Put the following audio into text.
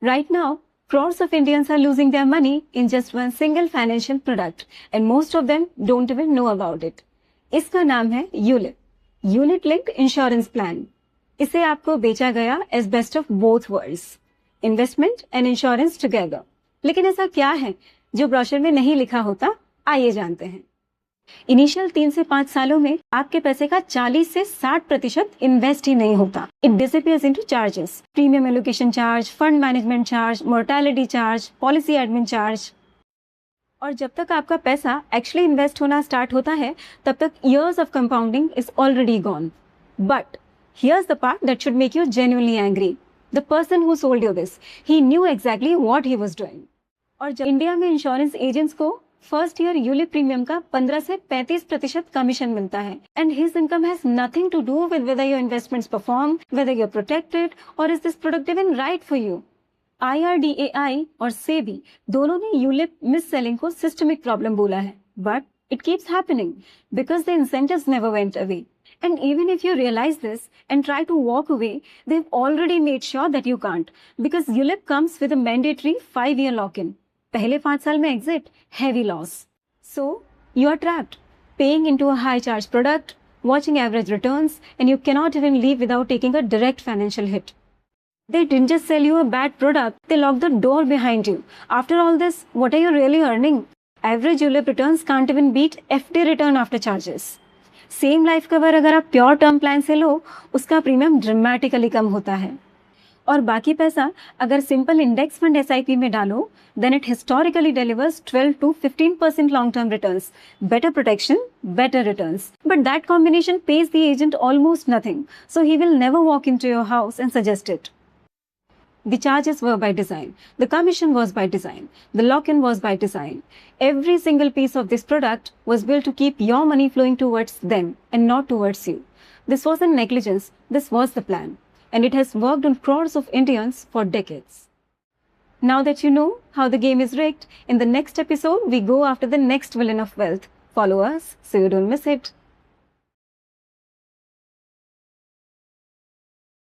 Right now, crores of Indians are losing their money in just one single financial product, and most of them don't even know about it. इसका नाम है ULIP, unit linked insurance plan. इसे आपको बेचा गया as best of both worlds, investment and insurance together. लेकिन ऐसा क्या है जो ब्रोशर में नहीं लिखा होता? आइए जानते हैं। इनिशियल 3 से 5 सालों में आपके पैसे का 40 से 60% इन्वेस्ट ही नहीं होता। It disappears into charges, premium allocation charge, fund management charge, mortality charge, policy admin charge. और जब तक आपका पैसा एक्चुअली इन्वेस्ट होना स्टार्ट होता है, तब तक years of compounding is already gone. But here's the part that should make you genuinely angry. The person who sold you this, he knew exactly what he was doing. और जब India में insurance agents को first year ULIP premium का 15 से 35% commission मिलता है, and his income has nothing to do with whether your investments perform, whether you are protected, और is this product even right for you. IRDAI और सेबी दोनों ने ULIP miss selling को systemic problem बोला है, but it keeps happening because the incentives never went away. And even if you realize this and try to walk away, they've already made sure that you can't, because ULIP comes with a mandatory 5-year lock-in. पहले 5 साल में exit, heavy loss. So you are trapped, paying into a high charge product, watching average returns, and you cannot even leave without taking a direct financial hit. They didn't just sell you a bad product, they locked the door behind you. After all this, what are you really earning? Average ULIP returns can't even beat FD return after charges. Same life cover अगर आप pure term plan से लो, उसका premium dramatically कम होता है। और बाकी पैसा अगर सिंपल इंडेक्स फंड SIP में डालो, then it historically delivers 12 to 15% long term returns, better protection, better returns. But that combination pays the agent almost nothing, so he will never walk into your house and suggest it. The charges were by design. The commission was by design. The lock-in was by design. Every single piece of this product was built to keep your money flowing towards them and not towards you. This wasn't negligence. This was the plan. And it has worked on crores of Indians for decades. Now that you know how the game is rigged, in the next episode, we go after the next villain of wealth. Follow us so you don't miss it.